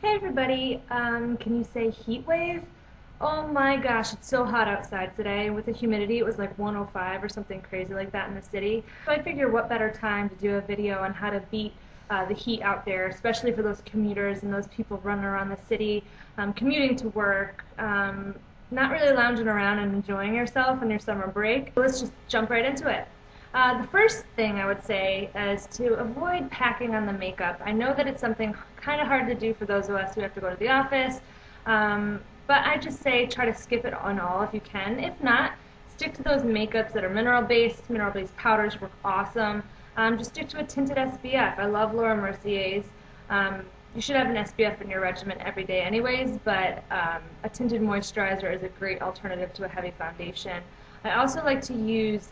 Hey everybody, can you say heat wave? Oh my gosh, it's so hot outside today. With the humidity, it was like 105 or something crazy like that in the city. So I figured what better time to do a video on how to beat the heat out there, especially for those commuters and those people running around the city, commuting to work, not really lounging around and enjoying yourself on your summer break. Let's just jump right into it. The first thing I would say is to avoid packing on the makeup. I know that it's something kind of hard to do for those of us who have to go to the office, but I just say try to skip it on all if you can. If not, stick to those makeups that are mineral-based. Mineral-based powders work awesome. Just stick to a tinted SPF. I love Laura Mercier's. You should have an SPF in your regimen every day anyways, but a tinted moisturizer is a great alternative to a heavy foundation. I also like to use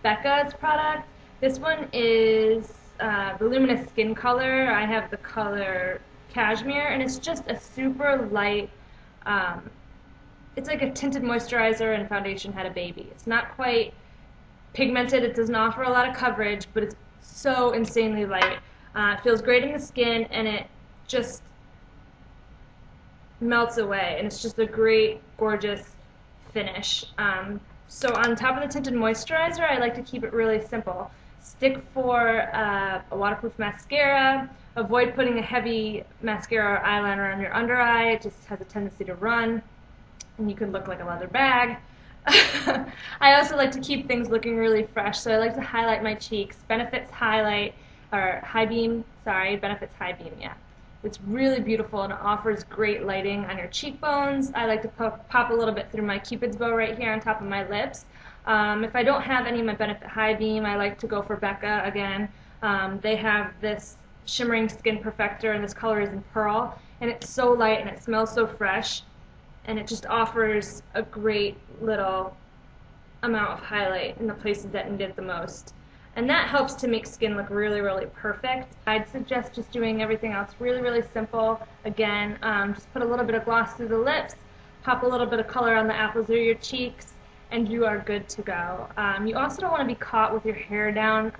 Becca's product. This one is the Luminous Skin Color. I have the color Cashmere, and it's just a super light, it's like a tinted moisturizer and foundation had a baby. It's not quite pigmented, it doesn't offer a lot of coverage, but it's so insanely light. It feels great in the skin, and it just melts away, and it's just a great, gorgeous finish. So on top of the tinted moisturizer, I like to keep it really simple. Stick for a waterproof mascara. Avoid putting a heavy mascara or eyeliner on your under eye. It just has a tendency to run, and you can look like a leather bag. I also like to keep things looking really fresh, so I like to highlight my cheeks. Benefits Highlight, or High Beam, sorry, Benefits High Beam, yeah. It's really beautiful and it offers great lighting on your cheekbones. I like to pop a little bit through my Cupid's bow right here on top of my lips. If I don't have any of my Benefit High Beam, I like to go for Becca again. They have this Shimmering Skin Perfector, and this color is in Pearl, and it's so light and it smells so fresh, and it just offers a great little amount of highlight in the places that need it the most. And that helps to make skin look really, really perfect. I'd suggest just doing everything else really, really simple. Again, just put a little bit of gloss through the lips, pop a little bit of color on the apples of your cheeks, and you are good to go. You also don't want to be caught with your hair down,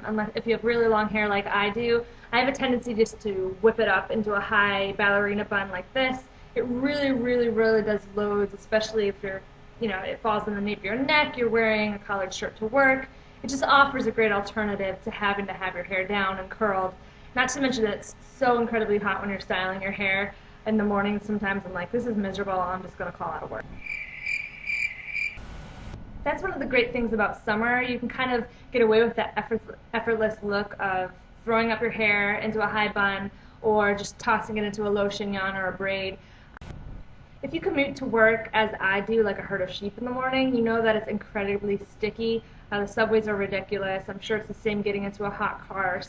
unless if you have really long hair like I do. I have a tendency just to whip it up into a high ballerina bun like this. It really, really, really does loads, especially if you're, it falls in the nape of your neck, you're wearing a collared shirt to work. It just offers a great alternative to having to have your hair down and curled. Not to mention that it's so incredibly hot when you're styling your hair in the morning. Sometimes I'm like, this is miserable, I'm just going to call out of work. That's one of the great things about summer. You can kind of get away with that effortless look of throwing up your hair into a high bun or just tossing it into a low chignon or a braid. If you commute to work, as I do, like a herd of sheep in the morning, you know that it's incredibly sticky. The subways are ridiculous. I'm sure it's the same getting into a hot car.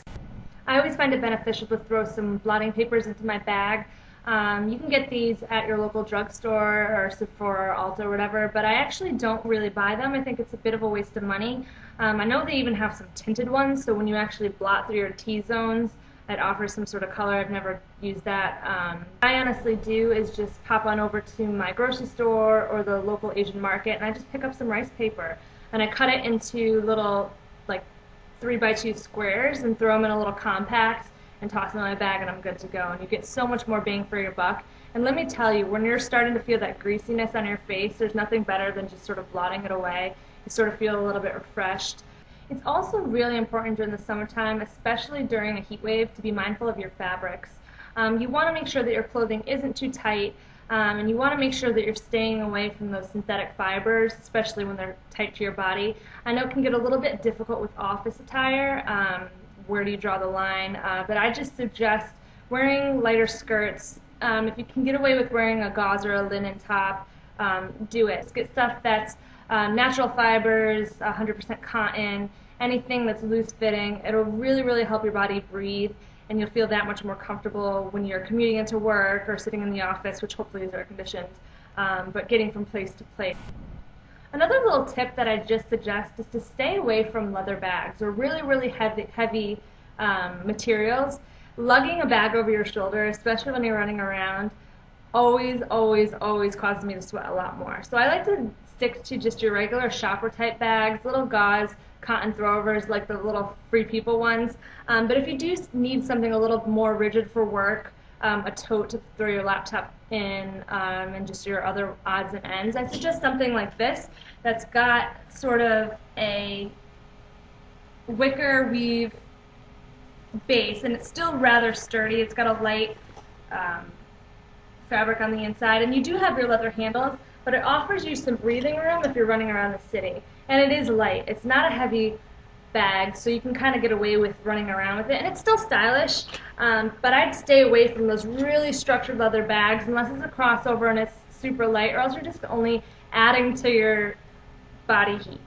I always find it beneficial to throw some blotting papers into my bag. You can get these at your local drugstore or Sephora or Ulta or whatever, but I actually don't really buy them. I think it's a bit of a waste of money. I know they even have some tinted ones, so when you actually blot through your T-zones, it offers some sort of color. I've never used that. What I honestly do is just pop on over to my grocery store or the local Asian market, and I just pick up some rice paper. And I cut it into little, like, 3x2 squares and throw them in a little compact and toss them in my bag, and I'm good to go. And you get so much more bang for your buck. And let me tell you, when you're starting to feel that greasiness on your face, there's nothing better than just sort of blotting it away. You sort of feel a little bit refreshed. It's also really important during the summertime, especially during a heat wave, to be mindful of your fabrics. You want to make sure that your clothing isn't too tight, and you want to make sure that you're staying away from those synthetic fibers, especially when they're tight to your body. I know it can get a little bit difficult with office attire. Where do you draw the line? But I just suggest wearing lighter skirts. If you can get away with wearing a gauze or a linen top, do it. Just get stuff that's natural fibers, 100% cotton, anything that's loose fitting. It'll really, really help your body breathe, and you'll feel that much more comfortable when you're commuting into work or sitting in the office, which hopefully is air conditioned, but getting from place to place. Another little tip that I just suggest is to stay away from leather bags or really, really heavy materials. Lugging a bag over your shoulder, especially when you're running around, always, always, always causes me to sweat a lot more. So I like to stick to just your regular shopper type bags, little gauze, cotton throwovers like the little Free People ones. But if you do need something a little more rigid for work, a tote to throw your laptop in, and just your other odds and ends, I suggest something like this that's got sort of a wicker weave base, and it's still rather sturdy. It's got a light fabric on the inside, and you do have your leather handles, but it offers you some breathing room if you're running around the city. And it is light. It's not a heavy bag, so you can kind of get away with running around with it, and it's still stylish, but I'd stay away from those really structured leather bags unless it's a crossover and it's super light, or else you're just only adding to your body heat.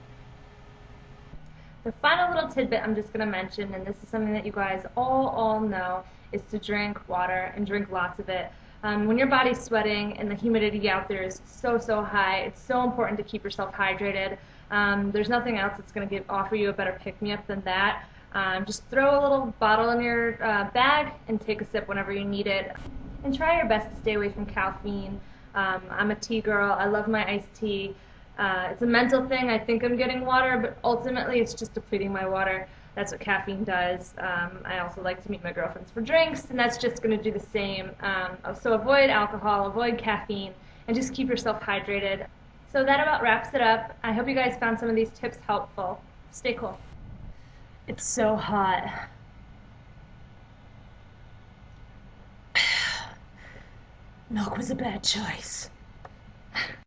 The final little tidbit I'm just going to mention, and this is something that you guys all know, is to drink water and drink lots of it. When your body's sweating and the humidity out there is so high, it's so important to keep yourself hydrated. There's nothing else that's going to offer you a better pick-me-up than that. Just throw a little bottle in your bag and take a sip whenever you need it. And try your best to stay away from caffeine. I'm a tea girl. I love my iced tea. It's a mental thing. I think I'm getting water, but ultimately it's just depleting my water. That's what caffeine does. I also like to meet my girlfriends for drinks, and that's just going to do the same. So avoid alcohol, avoid caffeine, and just keep yourself hydrated. So that about wraps it up. I hope you guys found some of these tips helpful. Stay cool. It's so hot. Milk was a bad choice.